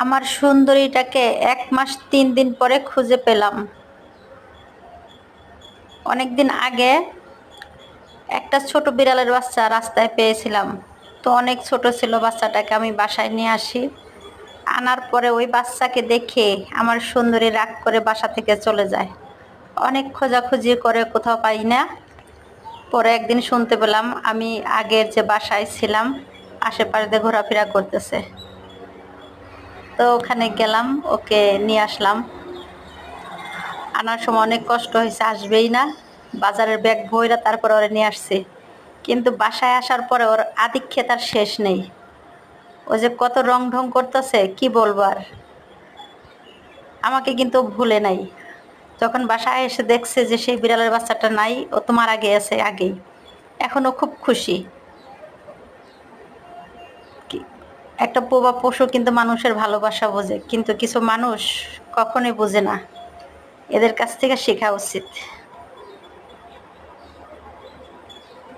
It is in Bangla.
আমার সুন্দরীটাকে ১ মাস ৩ দিন পরে খুঁজে পেলাম। অনেকদিন আগে একটা ছোট বিড়ালের বাচ্চা রাস্তায় পেয়েছিলাম। তো অনেক ছোট ছিল বাচ্চাটাকে আমি বাসায় নিয়ে আসি। আনার পরে ওই বাচ্চাকে দেখে আমার সুন্দরী রাগ করে বাসা থেকে চলে যায়। অনেক খোঁজাখুঁজি করে কোথাও পাই না। পরে একদিন শুনতে পেলাম আমি আগের যে বাসায় ছিলাম আশেপাশে দিয়ে ঘোরাফেরা করতেছে। তো ওখানে গেলাম, ওকে নিয়ে আসলাম। আনার সময় অনেক কষ্ট হয়েছে, আসবেই না। বাজারের ব্যাগ ভইরা তারপরে ওরে নিয়ে আসছি। কিন্তু বাসায় আসার পরে ওর আধিক্যের আর শেষ নেই। ও যে কত রং ঢং করতেছে কি বলবো আর। আমাকে কিন্তু ও ভুলে নাই। যখন বাসায় এসে দেখছে যে সেই বিড়ালের বাচ্চাটা নাই, ও তো মারা গিয়েছে আগেই। এখন ও খুব খুশি। কি- একটা পোষা পশু কিন্তু মানুষের ভালোবাসা বোঝে, কিন্তু কিছু মানুষ কখনোই বোঝে না। এদের কাছ থেকে শেখা উচিত।